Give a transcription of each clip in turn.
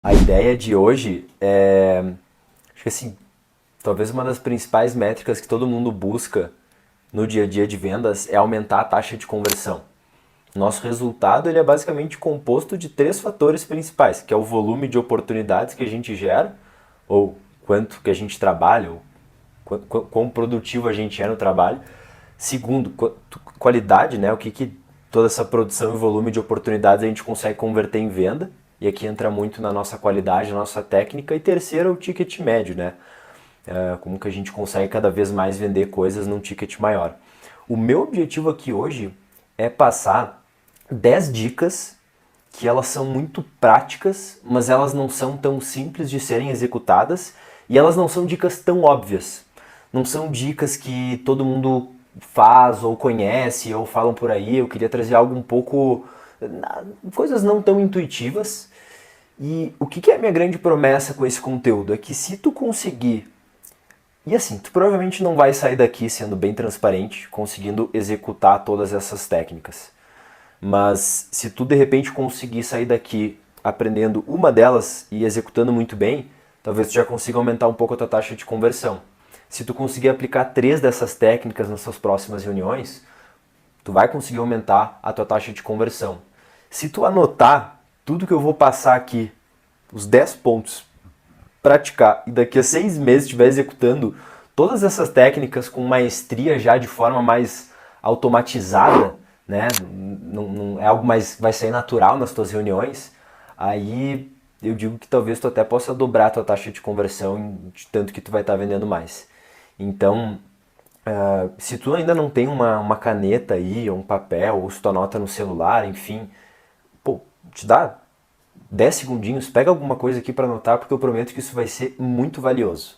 A ideia de hoje é, acho que assim, talvez uma das principais métricas que todo mundo busca no dia a dia de vendas é aumentar a taxa de conversão. Nosso resultado ele é basicamente composto de três fatores principais, que é o volume de oportunidades que a gente gera, ou quanto que a gente trabalha, ou quão produtivo a gente é no trabalho. Segundo, qualidade, né? O que toda essa produção e volume de oportunidades a gente consegue converter em venda. E aqui entra muito na nossa qualidade, na nossa técnica. E terceiro, o ticket médio, né? Como que a gente consegue cada vez mais vender coisas num ticket maior. O meu objetivo aqui hoje é passar 10 dicas que elas são muito práticas, mas elas não são tão simples de serem executadas e elas não são dicas tão óbvias. Não são dicas que todo mundo faz ou conhece ou falam por aí. Eu queria trazer algo um pouco coisas não tão intuitivas. E o que é a minha grande promessa com esse conteúdo? É que se tu conseguir. E assim, tu provavelmente não vai sair daqui sendo bem transparente, conseguindo executar todas essas técnicas. Mas se tu de repente conseguir sair daqui aprendendo uma delas e executando muito bem, talvez tu já consiga aumentar um pouco a tua taxa de conversão. Se tu conseguir aplicar três dessas técnicas nas suas próximas reuniões, tu vai conseguir aumentar a tua taxa de conversão. Se tu anotar tudo que eu vou passar aqui, os 10 pontos, praticar e daqui a 6 meses estiver executando todas essas técnicas com maestria já de forma mais automatizada, né? Não é algo mais vai sair natural nas tuas reuniões, aí eu digo que talvez tu até possa dobrar a tua taxa de conversão de tanto que tu vai estar vendendo mais. Então, se tu ainda não tem uma caneta aí, ou um papel, ou se tu anota no celular, enfim, pô, te dá 10 segundinhos, pega alguma coisa aqui para anotar, porque eu prometo que isso vai ser muito valioso.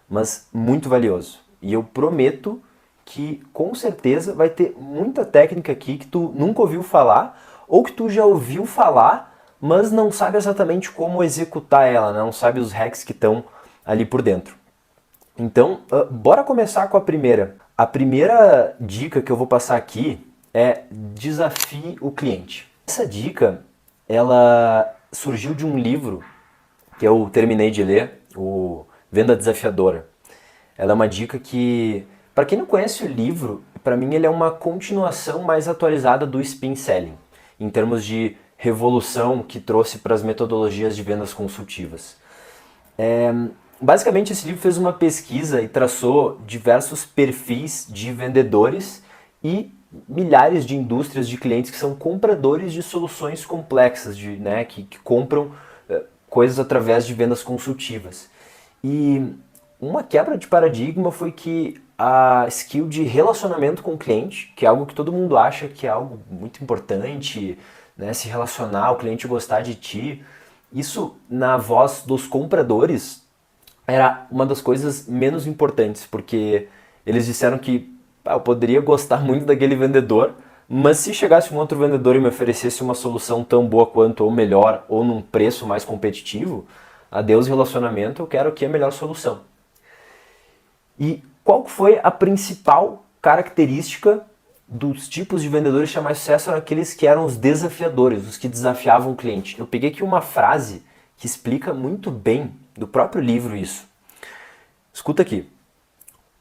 Mas muito valioso. E eu prometo que com certeza vai ter muita técnica aqui que tu nunca ouviu falar, ou que tu já ouviu falar, mas não sabe exatamente como executar ela, né? Não sabe os hacks que estão ali por dentro. Então, bora começar com a primeira. A primeira dica que eu vou passar aqui é desafie o cliente. Essa dica, ela surgiu de um livro que eu terminei de ler, o Venda Desafiadora. Ela é uma dica que, para quem não conhece o livro, para mim ele é uma continuação mais atualizada do Spin Selling, em termos de revolução que trouxe para as metodologias de vendas consultivas. Basicamente, esse livro fez uma pesquisa e traçou diversos perfis de vendedores e milhares de indústrias de clientes que são compradores de soluções complexas, que compram coisas através de vendas consultivas. E uma quebra de paradigma foi que a skill de relacionamento com o cliente, que é algo que todo mundo acha que é algo muito importante, né, se relacionar, o cliente gostar de ti, isso na voz dos compradores era uma das coisas menos importantes, porque eles disseram que eu poderia gostar muito daquele vendedor, mas se chegasse um outro vendedor e me oferecesse uma solução tão boa quanto, ou melhor, ou num preço mais competitivo, adeus relacionamento, eu quero aqui a melhor solução. E qual foi a principal característica dos tipos de vendedores que tinham mais sucesso? Eram aqueles que eram os desafiadores, os que desafiavam o cliente. Eu peguei aqui uma frase que explica muito bem do próprio livro isso. Escuta aqui.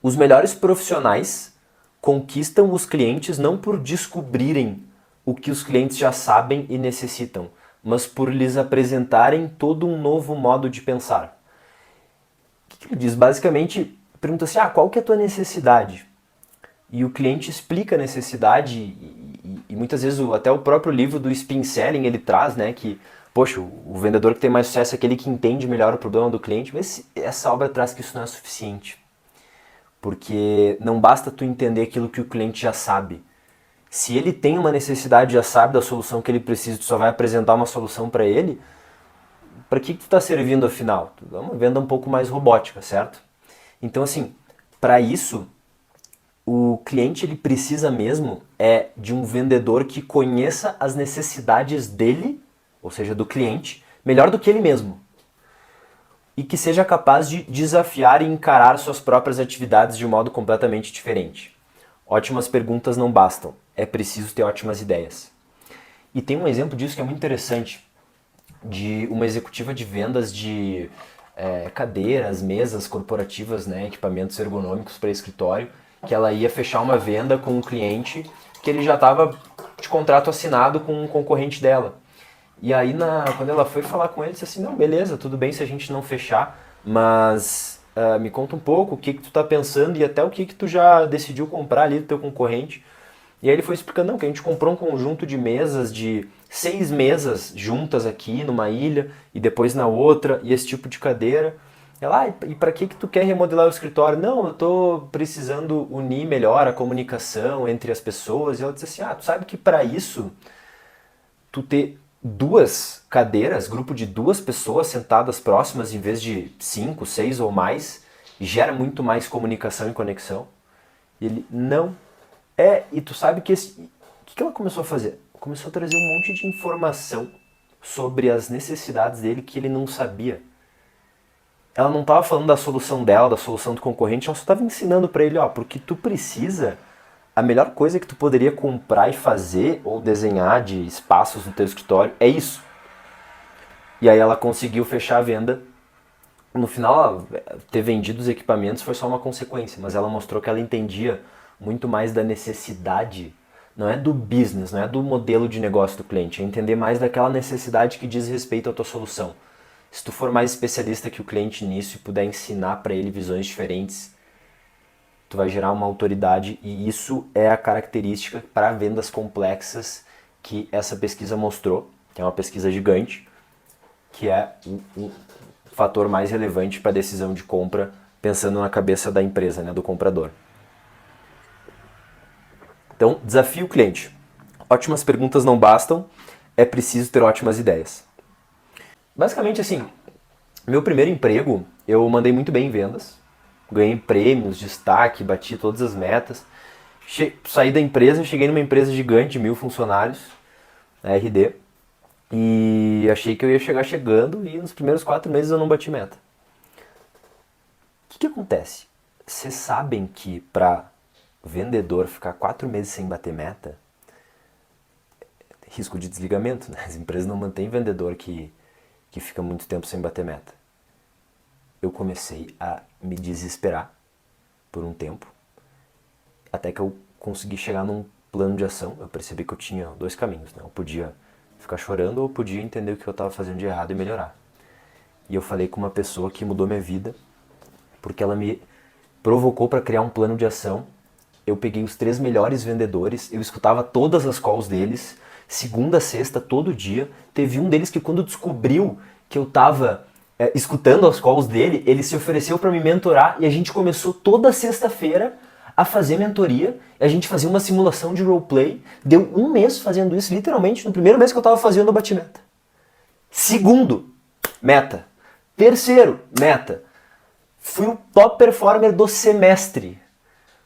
Os melhores profissionais conquistam os clientes não por descobrirem o que os clientes já sabem e necessitam, mas por lhes apresentarem todo um novo modo de pensar. O que ele diz? Basicamente, pergunta assim, qual que é a tua necessidade? E o cliente explica a necessidade e muitas vezes até o próprio livro do Spin Selling ele traz, né, que poxa, o vendedor que tem mais sucesso é aquele que entende melhor o problema do cliente, mas essa obra traz que isso não é suficiente. Porque não basta tu entender aquilo que o cliente já sabe. Se ele tem uma necessidade, já sabe da solução que ele precisa, tu só vai apresentar uma solução para ele, para que tu está servindo afinal? É uma venda um pouco mais robótica, certo? Então assim, para isso, o cliente ele precisa mesmo de um vendedor que conheça as necessidades dele, ou seja, do cliente, melhor do que ele mesmo. E que seja capaz de desafiar e encarar suas próprias atividades de um modo completamente diferente. Ótimas perguntas não bastam, é preciso ter ótimas ideias. E tem um exemplo disso que é muito interessante. de uma executiva de vendas de cadeiras, mesas corporativas, né, equipamentos ergonômicos para escritório, que ela ia fechar uma venda com um cliente que ele já estava de contrato assinado com um concorrente dela. E aí, quando ela foi falar com ele, disse assim, não, beleza, tudo bem se a gente não fechar, mas me conta um pouco o que tu tá pensando e até o que tu já decidiu comprar ali do teu concorrente. E aí ele foi explicando, não, que a gente comprou um conjunto de mesas, de 6 mesas juntas aqui numa ilha e depois na outra, e esse tipo de cadeira. Ela, e para que tu quer remodelar o escritório? Não, eu tô precisando unir melhor a comunicação entre as pessoas. E ela disse assim, tu sabe que para isso, tu ter 2 cadeiras, grupo de 2 pessoas sentadas próximas em vez de 5, 6 ou mais, gera muito mais comunicação e conexão. E ele, não. E tu sabe que o que ela começou a fazer? Começou a trazer um monte de informação sobre as necessidades dele que ele não sabia. Ela não estava falando da solução dela, da solução do concorrente, ela só estava ensinando para ele, porque tu precisa, a melhor coisa que tu poderia comprar e fazer ou desenhar de espaços no teu escritório é isso. E aí ela conseguiu fechar a venda. No final, ter vendido os equipamentos foi só uma consequência, mas ela mostrou que ela entendia muito mais da necessidade, não é do business, não é do modelo de negócio do cliente, é entender mais daquela necessidade que diz respeito à tua solução. Se tu for mais especialista que o cliente nisso e puder ensinar para ele visões diferentes, tu vai gerar uma autoridade, e isso é a característica para vendas complexas que essa pesquisa mostrou, que é uma pesquisa gigante, que é o fator mais relevante para a decisão de compra, pensando na cabeça da empresa, né, do comprador. Então, desafio o cliente. Ótimas perguntas não bastam, é preciso ter ótimas ideias. Basicamente assim, meu primeiro emprego, eu mandei muito bem em vendas, ganhei prêmios, destaque, bati todas as metas. Saí da empresa, cheguei numa empresa gigante de 1000 funcionários, a RD, e achei que eu ia chegar chegando e nos primeiros 4 meses eu não bati meta. O que acontece? Vocês sabem que para vendedor ficar 4 meses sem bater meta, risco de desligamento, né? As empresas não mantêm vendedor que fica muito tempo sem bater meta. Eu comecei a me desesperar por um tempo, até que eu consegui chegar num plano de ação. Eu percebi que eu tinha 2 caminhos, né? Eu podia ficar chorando ou eu podia entender o que eu estava fazendo de errado e melhorar. E eu falei com uma pessoa que mudou minha vida, porque ela me provocou para criar um plano de ação. Eu peguei os 3 melhores vendedores, eu escutava todas as calls deles, segunda a sexta, todo dia. Teve um deles que quando descobriu que eu estava escutando as calls dele, ele se ofereceu para me mentorar e a gente começou toda sexta-feira a fazer mentoria. A gente fazia uma simulação de roleplay. Deu 1 mês fazendo isso, literalmente. No primeiro mês que eu estava fazendo, eu bati meta. Segundo, meta. Terceiro, meta. Fui o top performer do semestre.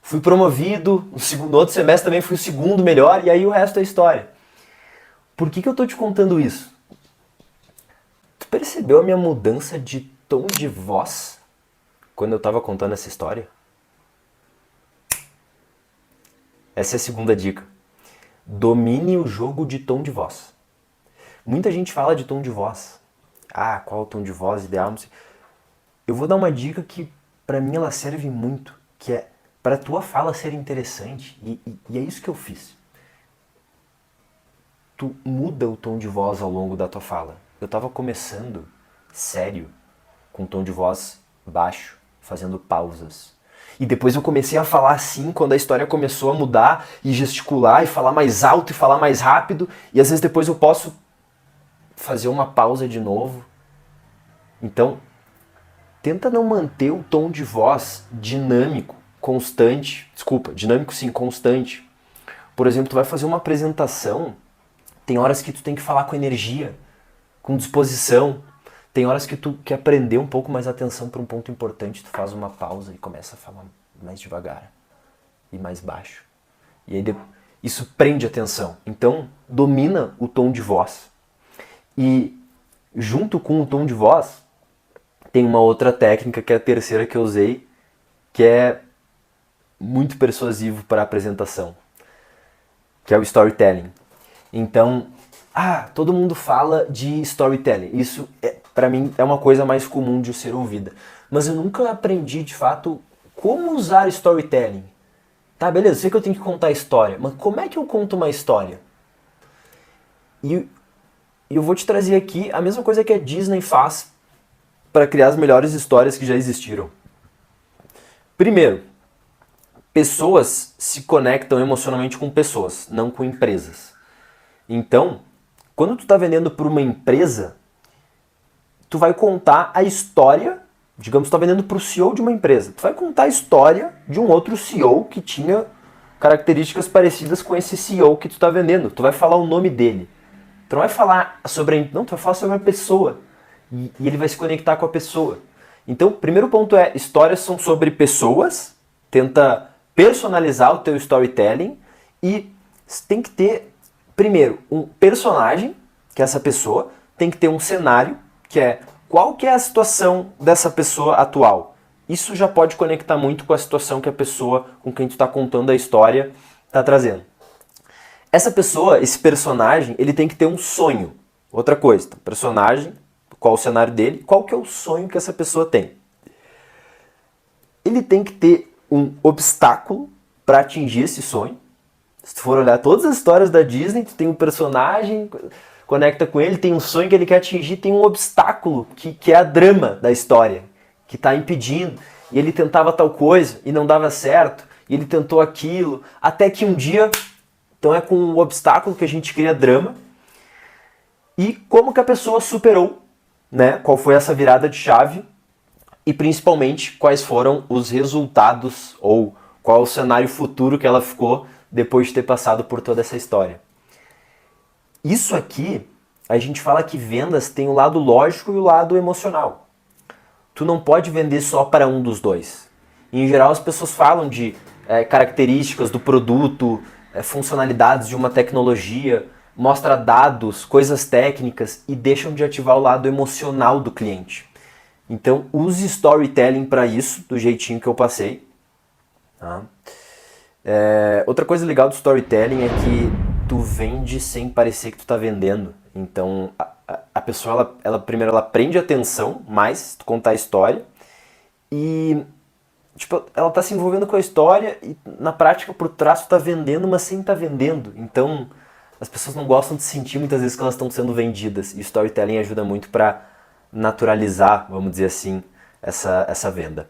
Fui promovido, no outro semestre também fui o segundo melhor, e aí o resto é história. Por que eu tô te contando isso? Tu percebeu a minha mudança de tom de voz quando eu tava contando essa história? Essa é a segunda dica. Domine o jogo de tom de voz. Muita gente fala de tom de voz. Qual é o tom de voz ideal? Não sei. Eu vou dar uma dica que pra mim ela serve muito, que é para tua fala ser interessante, e é isso que eu fiz. Tu muda o tom de voz ao longo da tua fala. Eu tava começando sério, com tom de voz baixo, fazendo pausas. E depois eu comecei a falar assim, quando a história começou a mudar, e gesticular, e falar mais alto, e falar mais rápido, e às vezes depois eu posso fazer uma pausa de novo. Então, tenta não manter o tom de voz dinâmico, constante. Desculpa, dinâmico sim, constante. Por exemplo, tu vai fazer uma apresentação, tem horas que tu tem que falar com energia, com disposição. Tem horas que tu quer prender um pouco mais a atenção para um ponto importante, tu faz uma pausa e começa a falar mais devagar e mais baixo. E aí isso prende a atenção. Então, domina o tom de voz. E junto com o tom de voz, tem uma outra técnica, que é a terceira que eu usei, que é muito persuasivo para a apresentação, que é o storytelling. Então, Todo mundo fala de storytelling. Isso, para mim, é uma coisa mais comum de ser ouvida. Mas eu nunca aprendi, de fato, como usar storytelling. Tá, beleza, sei que eu tenho que contar história, mas como é que eu conto uma história? E eu vou te trazer aqui a mesma coisa que a Disney faz para criar as melhores histórias que já existiram. Primeiro, pessoas se conectam emocionalmente com pessoas, não com empresas. Então, quando tu está vendendo para uma empresa, tu vai contar a história, digamos, tu está vendendo para o CEO de uma empresa, tu vai contar a história de um outro CEO que tinha características parecidas com esse CEO que tu está vendendo. Tu vai falar o nome dele. Tu não vai falar sobre tu vai falar sobre a pessoa. E ele vai se conectar com a pessoa. Então, o primeiro ponto é, histórias são sobre pessoas, tenta personalizar o teu storytelling e tem que ter, primeiro, um personagem, que é essa pessoa, tem que ter um cenário, que é qual que é a situação dessa pessoa atual. Isso já pode conectar muito com a situação que a pessoa com quem tu está contando a história está trazendo. Essa pessoa, esse personagem, ele tem que ter um sonho. Outra coisa, então, personagem, qual o cenário dele, qual que é o sonho que essa pessoa tem. Ele tem que ter um obstáculo para atingir esse sonho. Se tu for olhar todas as histórias da Disney, tu tem um personagem, conecta com ele, tem um sonho que ele quer atingir, tem um obstáculo, que é a drama da história, que está impedindo. E ele tentava tal coisa e não dava certo, e ele tentou aquilo, até que um dia, então é com o obstáculo que a gente cria drama, e como que a pessoa superou, né? Qual foi essa virada de chave, e principalmente quais foram os resultados, ou qual o cenário futuro que ela ficou depois de ter passado por toda essa história. Isso aqui, a gente fala que vendas tem o lado lógico e o lado emocional. Tu não pode vender só para um dos dois. Em geral, as pessoas falam de características do produto, funcionalidades de uma tecnologia, mostra dados, coisas técnicas e deixam de ativar o lado emocional do cliente. Então, use storytelling para isso, do jeitinho que eu passei. Tá? Outra coisa legal do storytelling é que tu vende sem parecer que tu tá vendendo. Então, a pessoa, primeiro, ela prende atenção mais se tu contar a história e, tipo, ela tá se envolvendo com a história e, na prática, por trás tu tá vendendo, mas sem tá vendendo. Então, as pessoas não gostam de sentir muitas vezes que elas estão sendo vendidas. E storytelling ajuda muito para naturalizar, vamos dizer assim, essa venda.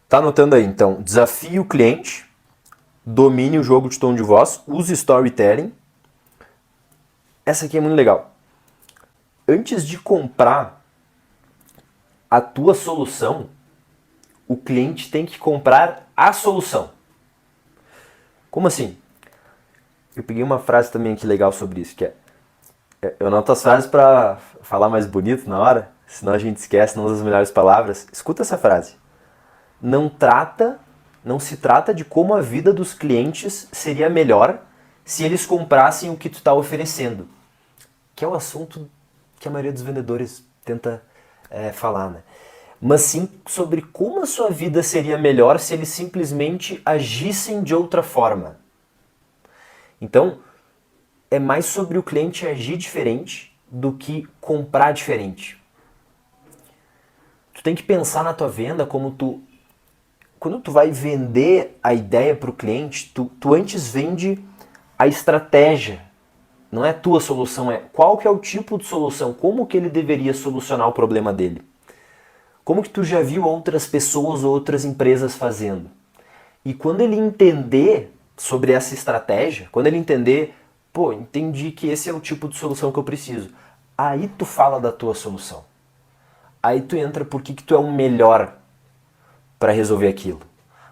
Tá anotando aí, então, desafie o cliente, domine o jogo de tom de voz, use storytelling. Essa aqui é muito legal. Antes de comprar a tua solução, o cliente tem que comprar a solução. Como assim? Eu peguei uma frase também aqui legal sobre isso, que é... Eu anoto as frases para falar mais bonito na hora, senão a gente esquece, não usa as melhores palavras. Escuta essa frase. Não se trata de como a vida dos clientes seria melhor se eles comprassem o que tu está oferecendo. Que é o assunto que a maioria dos vendedores tenta falar, né? Mas sim sobre como a sua vida seria melhor se eles simplesmente agissem de outra forma. Então, é mais sobre o cliente agir diferente do que comprar diferente. Tu tem que pensar na tua venda como quando tu vai vender a ideia para o cliente, tu antes vende a estratégia. Não é a tua solução, é qual que é o tipo de solução, como que ele deveria solucionar o problema dele. Como que tu já viu outras pessoas ou outras empresas fazendo. E quando ele entender sobre essa estratégia, quando ele entender, entendi que esse é o tipo de solução que eu preciso, aí tu fala da tua solução. Aí tu entra por que tu é o melhor para resolver aquilo.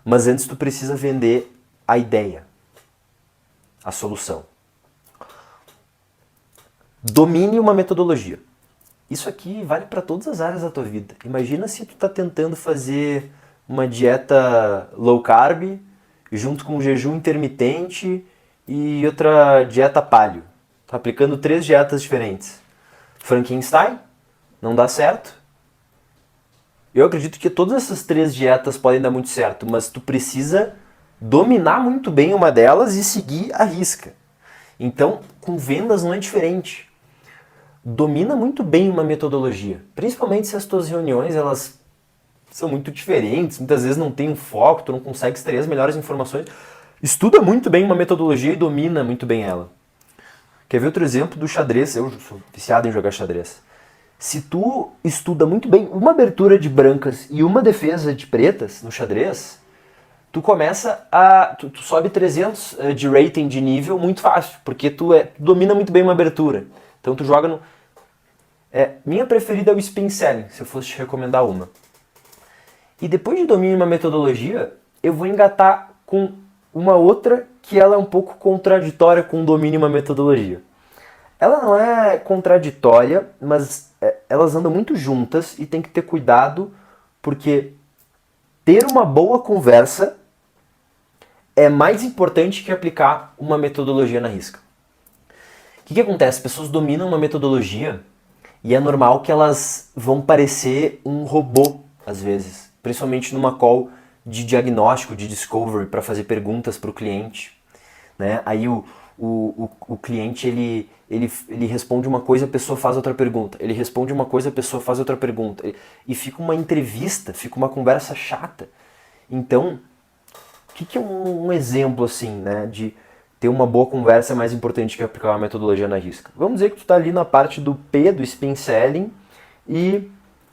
Mas antes tu precisa vender a ideia, a solução. Domine uma metodologia. Isso aqui vale para todas as áreas da tua vida. Imagina se tu está tentando fazer uma dieta low carb junto com um jejum intermitente e outra dieta paleo. Tá aplicando 3 dietas diferentes. Frankenstein? Não dá certo. Eu acredito que todas essas 3 dietas podem dar muito certo, mas tu precisa dominar muito bem uma delas e seguir à risca. Então, com vendas não é diferente. Domina muito bem uma metodologia, principalmente se as tuas reuniões elas são muito diferentes, muitas vezes não tem um foco, tu não consegue extrair as melhores informações. Estuda muito bem uma metodologia e domina muito bem ela. Quer ver outro exemplo do xadrez? Eu sou viciado em jogar xadrez. Se tu estuda muito bem uma abertura de brancas e uma defesa de pretas no xadrez, tu começa a... Tu sobe 300 de rating de nível muito fácil, porque tu domina muito bem uma abertura. Então tu joga no... minha preferida é o spin selling, se eu fosse te recomendar uma. E depois de dominar uma metodologia, eu vou engatar com uma outra que ela é um pouco contraditória com o domínio de uma metodologia. Ela não é contraditória, mas elas andam muito juntas e tem que ter cuidado, porque ter uma boa conversa é mais importante que aplicar uma metodologia na risca. O que acontece? As pessoas dominam uma metodologia e é normal que elas vão parecer um robô, às vezes. Principalmente numa call de diagnóstico, de discovery, para fazer perguntas para o cliente. Né? Aí o cliente ele responde uma coisa, a pessoa faz outra pergunta. Ele responde uma coisa, a pessoa faz outra pergunta. E fica uma entrevista, fica uma conversa chata. Então, o que é um exemplo assim, né, de ter uma boa conversa é mais importante que aplicar uma metodologia na risca? Vamos dizer que tu está ali na parte do P, do spin selling, e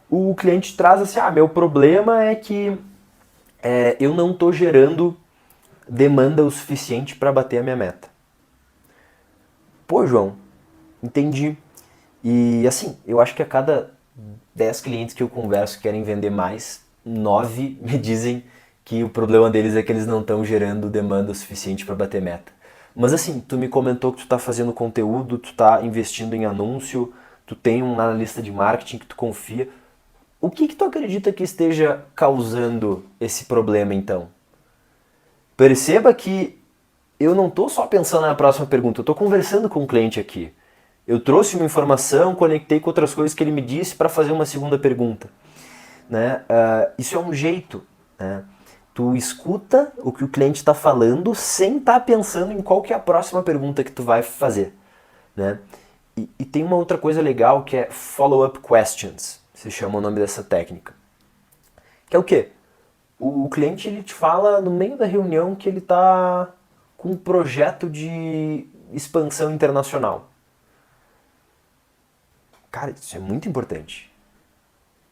o cliente traz assim, meu problema é que eu não estou gerando demanda o suficiente para bater a minha meta. Pô, João, entendi. E assim, eu acho que a cada 10 clientes que eu converso que querem vender mais, 9 me dizem que o problema deles é que eles não estão gerando demanda o suficiente para bater meta. Mas assim, tu me comentou que tu está fazendo conteúdo, tu está investindo em anúncio, tu tem um analista de marketing que tu confia. O que tu acredita que esteja causando esse problema então? Perceba que eu não estou só pensando na próxima pergunta, eu estou conversando com o cliente aqui. Eu trouxe uma informação, conectei com outras coisas que ele me disse para fazer uma segunda pergunta. Né? Isso é um jeito. Né? Tu escuta o que o cliente está falando sem estar pensando em qual que é a próxima pergunta que tu vai fazer. Né? E tem uma outra coisa legal que é follow-up questions, se chama o nome dessa técnica. Que é o quê? O cliente ele te fala no meio da reunião que ele está com um projeto de expansão internacional. Cara, isso é muito importante.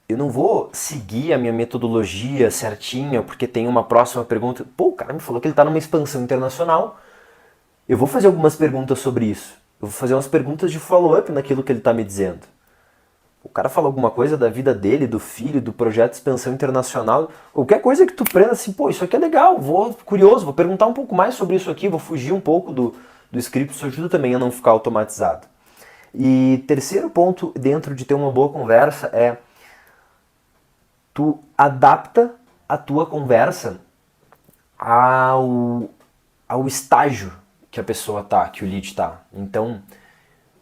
Eu não vou seguir a minha metodologia certinha porque tem uma próxima pergunta. Pô, o cara me falou que ele está numa expansão internacional. Eu vou fazer algumas perguntas sobre isso. Eu vou fazer umas perguntas de follow-up naquilo que ele está me dizendo. O cara fala alguma coisa da vida dele, do filho, do projeto de expansão internacional. Qualquer coisa que tu prenda assim, pô, isso aqui é legal, vou curioso, vou perguntar um pouco mais sobre isso aqui, vou fugir um pouco do script, isso ajuda também a não ficar automatizado. E terceiro ponto dentro de ter uma boa conversa é tu adapta a tua conversa ao estágio que a pessoa tá, que o lead tá. Então,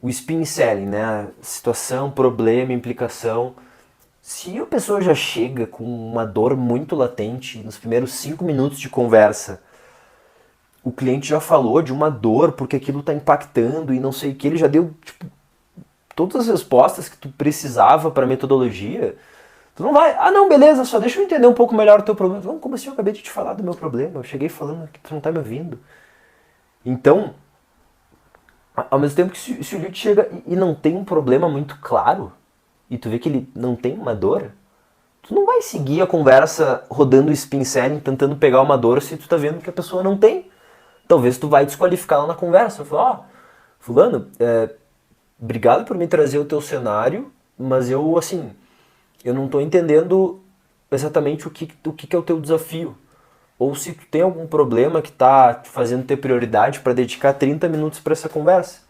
o spin selling, né? Situação, problema, implicação. Se a pessoa já chega com uma dor muito latente nos primeiros 5 minutos de conversa, o cliente já falou de uma dor porque aquilo está impactando e não sei o que, ele já deu todas as respostas que tu precisava para a metodologia. Tu não vai, não, beleza, só deixa eu entender um pouco melhor o teu problema. Não, como assim? Eu acabei de te falar do meu problema, eu cheguei falando que tu não tá me ouvindo. Então, ao mesmo tempo que se o lead chega e não tem um problema muito claro, e tu vê que ele não tem uma dor, tu não vai seguir a conversa rodando o spin selling, tentando pegar uma dor se tu tá vendo que a pessoa não tem. Talvez tu vai desqualificá-la na conversa. Fala, fulano, obrigado por me trazer o teu cenário, mas eu, assim, eu não tô entendendo exatamente o que é o teu desafio. Ou se tu tem algum problema que tá te fazendo ter prioridade para dedicar 30 minutos para essa conversa.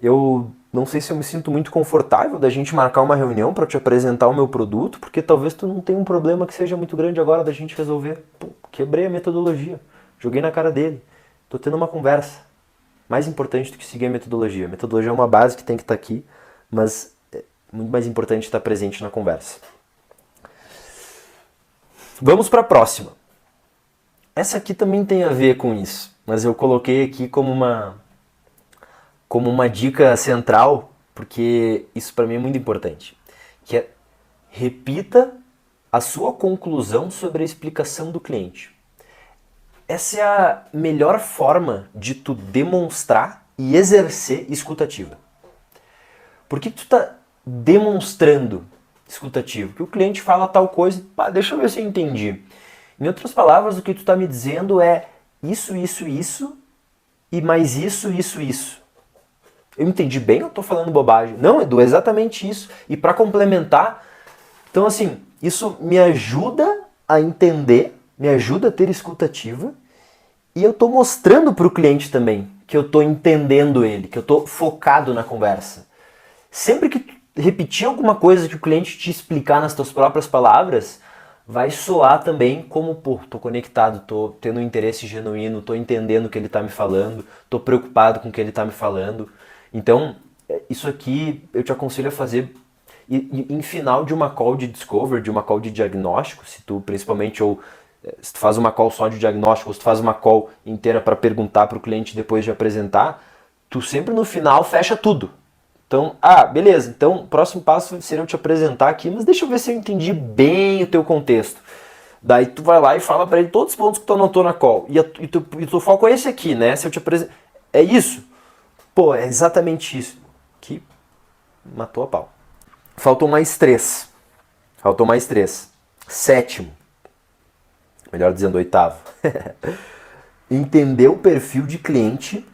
Eu não sei se eu me sinto muito confortável da gente marcar uma reunião para te apresentar o meu produto, porque talvez tu não tenha um problema que seja muito grande agora da gente resolver. Pô, quebrei a metodologia, joguei na cara dele, tô tendo uma conversa. Mais importante do que seguir a metodologia. A metodologia é uma base que tem que estar aqui, mas é muito mais importante estar presente na conversa. Vamos para a próxima. Essa aqui também tem a ver com isso, mas eu coloquei aqui como como uma dica central, porque isso para mim é muito importante, que é repita a sua conclusão sobre a explicação do cliente. Essa é a melhor forma de tu demonstrar e exercer escutativa. Por que tu tá demonstrando escutativo? Que o cliente fala tal coisa, pá, deixa eu ver se eu entendi. Em outras palavras, o que tu tá me dizendo é isso, isso, isso, e mais isso, isso, isso. Eu entendi bem ou eu tô falando bobagem? Não, Edu, é exatamente isso. E para complementar, então assim, isso me ajuda a entender, me ajuda a ter escutativa, e eu tô mostrando pro cliente também que eu tô entendendo ele, que eu tô focado na conversa. Sempre que tu repetir alguma coisa que o cliente te explicar nas tuas próprias palavras, vai soar também como, pô, tô conectado, tô tendo um interesse genuíno, tô entendendo o que ele tá me falando, tô preocupado com o que ele tá me falando. Então, isso aqui eu te aconselho a fazer em final de uma call de discovery, de uma call de diagnóstico, se tu principalmente, ou se tu faz uma call só de diagnóstico, ou se tu faz uma call inteira para perguntar para o cliente depois de apresentar, tu sempre no final fecha tudo. Então, beleza, então o próximo passo seria eu te apresentar aqui, mas deixa eu ver se eu entendi bem o teu contexto. Daí tu vai lá e fala para ele todos os pontos que tu anotou na call. E tu foco é esse aqui, né? Se eu te apresento. É isso? Pô, é exatamente isso. Que matou a pau. Faltou mais três. Faltou mais três. Sétimo. Melhor dizendo, oitavo. Entender o perfil de cliente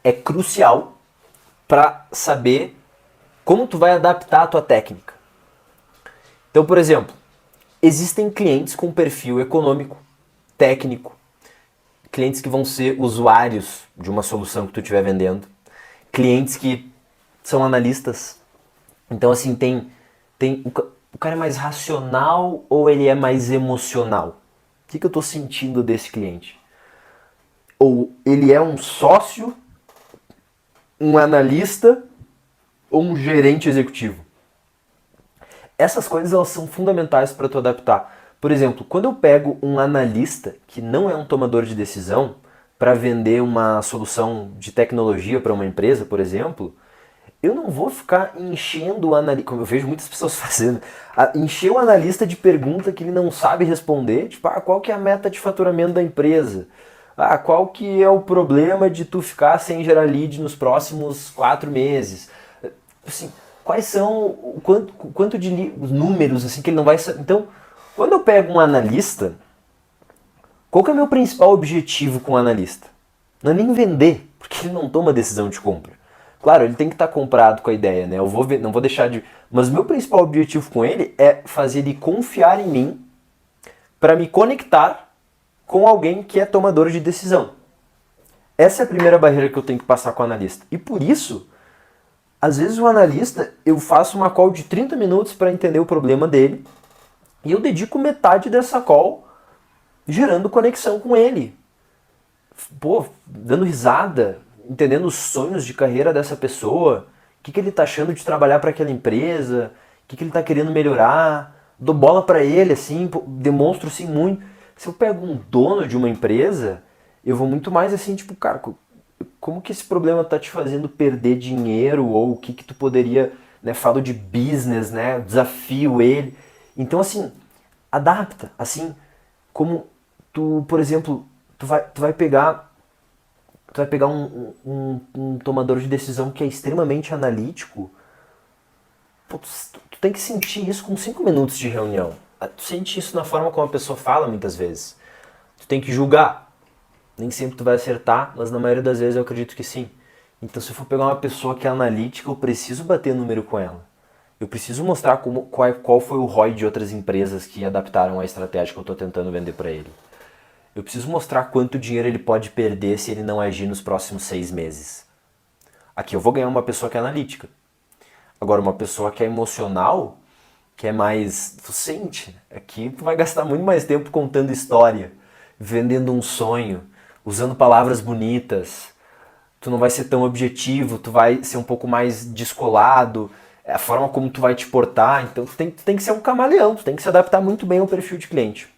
é crucial para saber como tu vai adaptar a tua técnica. Então, por exemplo, existem clientes com perfil econômico, técnico, clientes que vão ser usuários de uma solução que tu estiver vendendo, clientes que são analistas. Então, assim, o cara é mais racional ou ele é mais emocional? O que eu estou sentindo desse cliente? Ou ele é um sócio, um analista ou um gerente executivo? Essas coisas elas são fundamentais para tu adaptar. Por exemplo, quando eu pego um analista que não é um tomador de decisão para vender uma solução de tecnologia para uma empresa, por exemplo, eu não vou ficar enchendo o analista, como eu vejo muitas pessoas fazendo, encher o analista de pergunta que ele não sabe responder, tipo, qual que é a meta de faturamento da empresa? Qual que é o problema de tu ficar sem gerar lead nos próximos 4 meses? Assim, quais são o quanto de números assim que ele não vai saber? Então, quando eu pego um analista, qual que é o meu principal objetivo com o analista? Não é nem vender, porque ele não toma decisão de compra. Claro, ele tem que estar comprado com a ideia, né? Não vou deixar de... Mas o meu principal objetivo com ele é fazer ele confiar em mim para me conectar com alguém que é tomador de decisão. Essa é a primeira barreira que eu tenho que passar com o analista. E por isso, às vezes o analista, eu faço uma call de 30 minutos para entender o problema dele e eu dedico metade dessa call gerando conexão com ele. Pô, dando risada, entendendo os sonhos de carreira dessa pessoa, o que ele está achando de trabalhar para aquela empresa, o que ele está querendo melhorar, dou bola para ele, assim, demonstro assim muito. Se eu pego um dono de uma empresa, eu vou muito mais assim, tipo, cara, como que esse problema tá te fazendo perder dinheiro, ou o que tu poderia, né, falo de business, né, desafio ele. Então, assim, adapta, assim, como tu, por exemplo, tu vai pegar um tomador de decisão que é extremamente analítico, pô, tu tem que sentir isso com 5 minutos de reunião. Tu sente isso na forma como a pessoa fala muitas vezes. Tu tem que julgar. Nem sempre tu vai acertar, mas na maioria das vezes eu acredito que sim. Então se eu for pegar uma pessoa que é analítica, eu preciso bater número com ela. Eu preciso mostrar qual foi o ROI de outras empresas que adaptaram a estratégia que eu estou tentando vender para ele. Eu preciso mostrar quanto dinheiro ele pode perder se ele não agir nos próximos 6 meses. Aqui eu vou ganhar uma pessoa que é analítica. Agora uma pessoa que é emocional, que é mais... Tu sente. Aqui tu vai gastar muito mais tempo contando história, vendendo um sonho, usando palavras bonitas. Tu não vai ser tão objetivo, tu vai ser um pouco mais descolado, a forma como tu vai te portar. Então tu tem que ser um camaleão, tu tem que se adaptar muito bem ao perfil de cliente.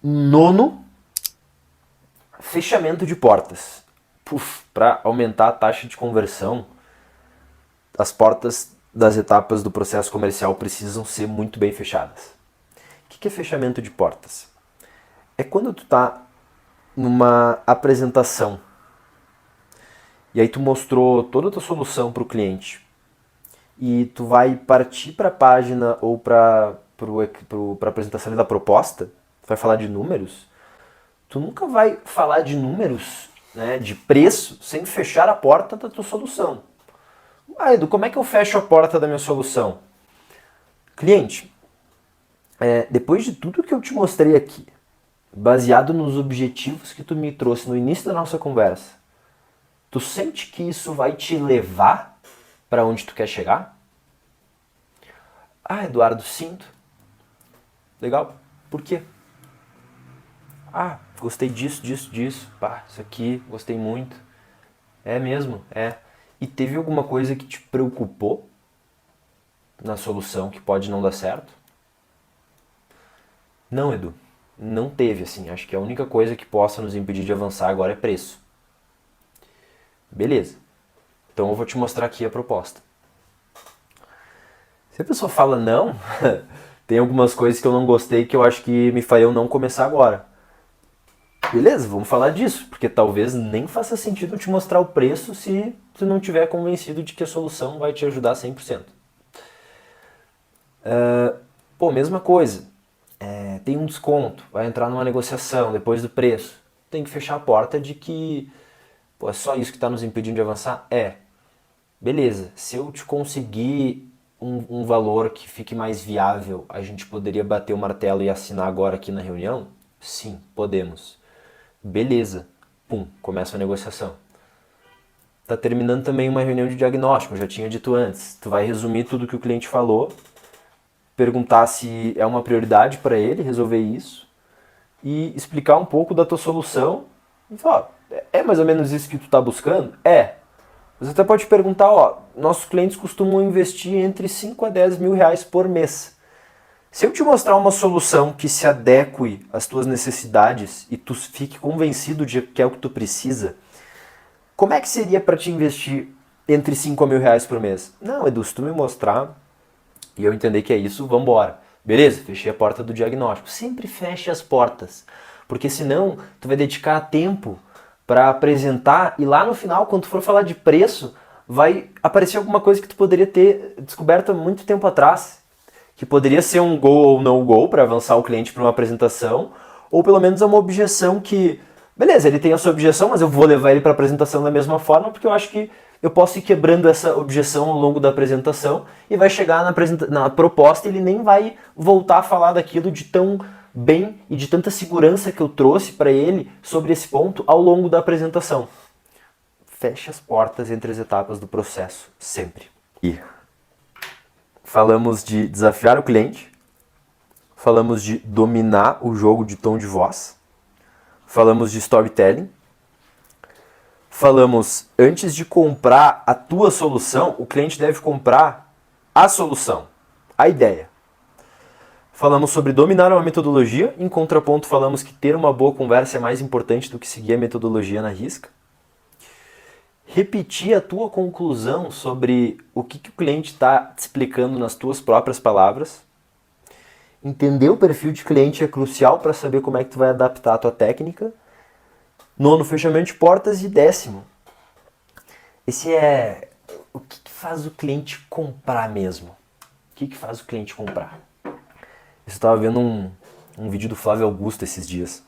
Nono, fechamento de portas. para aumentar a taxa de conversão, as portas das etapas do processo comercial precisam ser muito bem fechadas. O que é fechamento de portas? É quando tu tá numa apresentação e aí tu mostrou toda a tua solução para o cliente e tu vai partir para a página ou para a apresentação da proposta, tu vai falar de números, tu nunca vai falar de números, né, de preço, sem fechar a porta da tua solução. Ah, Edu, como é que eu fecho a porta da minha solução? Cliente, depois de tudo que eu te mostrei aqui, baseado nos objetivos que tu me trouxe no início da nossa conversa, tu sente que isso vai te levar para onde tu quer chegar? Ah, Eduardo, sinto. Legal. Por quê? Ah, gostei disso, disso, disso. Pá, isso aqui, gostei muito. É mesmo? É. E teve alguma coisa que te preocupou na solução que pode não dar certo? Não, Edu. Não teve, assim. Acho que a única coisa que possa nos impedir de avançar agora é preço. Beleza. Então eu vou te mostrar aqui a proposta. Se a pessoa fala não, tem algumas coisas que eu não gostei que eu acho que me fariam não começar agora. Beleza, vamos falar disso, porque talvez nem faça sentido eu te mostrar o preço se tu não estiver convencido de que a solução vai te ajudar 100%. Mesma coisa. Tem um desconto, vai entrar numa negociação depois do preço. Tem que fechar a porta de que é só isso que está nos impedindo de avançar? Beleza, se eu te conseguir um valor que fique mais viável, a gente poderia bater o martelo e assinar agora aqui na reunião? Sim, podemos. Beleza, começa a negociação. Tá terminando também uma reunião de diagnóstico, eu já tinha dito antes. Tu vai resumir tudo que o cliente falou, perguntar se é uma prioridade para ele resolver isso e explicar um pouco da tua solução e falar, é mais ou menos isso que tu tá buscando? Você até pode perguntar, nossos clientes costumam investir entre 5 a 10 mil reais por mês. Se eu te mostrar uma solução que se adeque às tuas necessidades e tu fique convencido de que é o que tu precisa, como é que seria para te investir entre 5 a mil reais por mês? Não, Edu, se tu me mostrar e eu entender que é isso, vambora. Beleza, fechei a porta do diagnóstico. Sempre feche as portas, porque senão tu vai dedicar tempo para apresentar e lá no final, quando tu for falar de preço, vai aparecer alguma coisa que tu poderia ter descoberto há muito tempo atrás, que poderia ser um go ou no go para avançar o cliente para uma apresentação, ou pelo menos é uma objeção que, beleza, ele tem a sua objeção, mas eu vou levar ele para a apresentação da mesma forma, porque eu acho que eu posso ir quebrando essa objeção ao longo da apresentação e vai chegar na proposta e ele nem vai voltar a falar daquilo de tão bem e de tanta segurança que eu trouxe para ele sobre esse ponto ao longo da apresentação. Feche as portas entre as etapas do processo, sempre. E falamos de desafiar o cliente, falamos de dominar o jogo de tom de voz, falamos de storytelling, falamos antes de comprar a tua solução, o cliente deve comprar a solução, a ideia. Falamos sobre dominar uma metodologia, em contraponto falamos que ter uma boa conversa é mais importante do que seguir a metodologia na risca. Repetir a tua conclusão sobre o que o cliente está te explicando nas tuas próprias palavras. Entender o perfil de cliente é crucial para saber como é que tu vai adaptar a tua técnica. Nono, fechamento de portas. E 10º, esse é o que faz o cliente comprar mesmo. O que faz o cliente comprar? Eu estava vendo um vídeo do Flávio Augusto esses dias.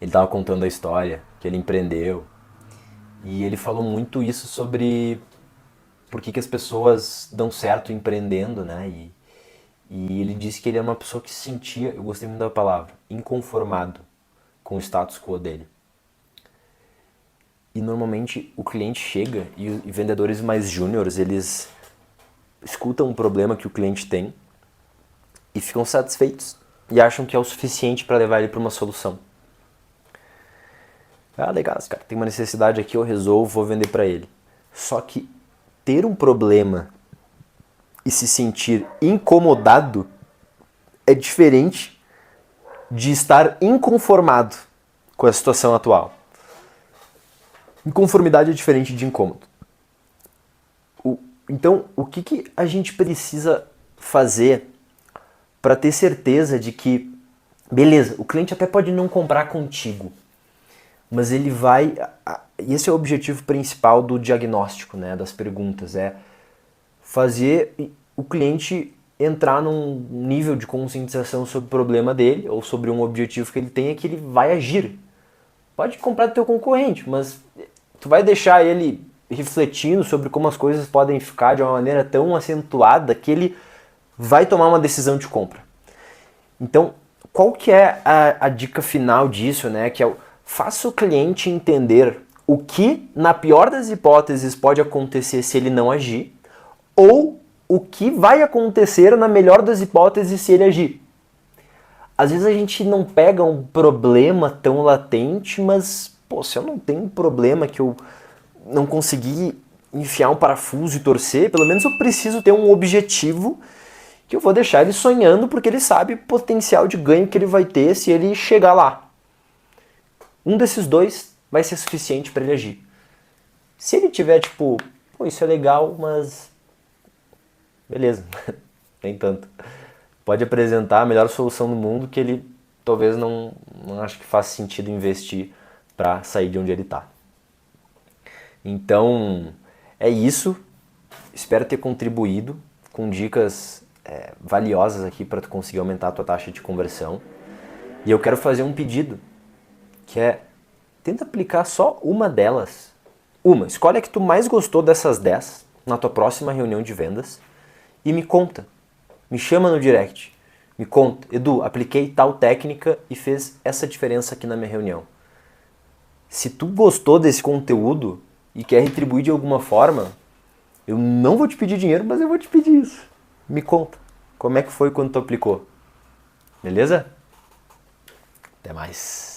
Ele estava contando a história, que ele empreendeu. E ele falou muito isso sobre por que as pessoas dão certo empreendendo, né? E ele disse que ele é uma pessoa que se sentia, eu gostei muito da palavra, inconformado com o status quo dele. E normalmente o cliente chega e vendedores mais júniores, eles escutam o problema que o cliente tem e ficam satisfeitos e acham que é o suficiente para levar ele para uma solução. Legal, cara, tem uma necessidade aqui, eu resolvo, vou vender para ele. Só que ter um problema e se sentir incomodado é diferente de estar inconformado com a situação atual. Inconformidade é diferente de incômodo. Então, o que a gente precisa fazer para ter certeza de que, beleza, o cliente até pode não comprar contigo, mas ele vai... Esse é o objetivo principal do diagnóstico, né, das perguntas, é fazer o cliente entrar num nível de conscientização sobre o problema dele ou sobre um objetivo que ele tenha, que ele vai agir. Pode comprar do teu concorrente, mas tu vai deixar ele refletindo sobre como as coisas podem ficar de uma maneira tão acentuada que ele vai tomar uma decisão de compra. Então, qual que é a dica final disso, né? Que é faça o cliente entender o que, na pior das hipóteses, pode acontecer se ele não agir, ou o que vai acontecer na melhor das hipóteses se ele agir. Às vezes a gente não pega um problema tão latente, mas, pô, se eu não tenho um problema que eu não consegui enfiar um parafuso e torcer, pelo menos eu preciso ter um objetivo que eu vou deixar ele sonhando, porque ele sabe o potencial de ganho que ele vai ter se ele chegar lá. Um desses dois vai ser suficiente para ele agir. Se ele tiver tipo, pô, isso é legal, mas beleza, nem tanto. Pode apresentar a melhor solução do mundo que ele talvez não ache que faz sentido investir para sair de onde ele está. Então, é isso. Espero ter contribuído com dicas valiosas aqui para tu conseguir aumentar a tua taxa de conversão. E eu quero fazer um pedido, que é, tenta aplicar só uma delas. Escolhe a que tu mais gostou dessas 10 na tua próxima reunião de vendas e me conta. Me chama no direct. Me conta, Edu, apliquei tal técnica e fez essa diferença aqui na minha reunião. Se tu gostou desse conteúdo e quer retribuir de alguma forma, eu não vou te pedir dinheiro, mas eu vou te pedir isso. Me conta, como é que foi quando tu aplicou? Beleza? Até mais.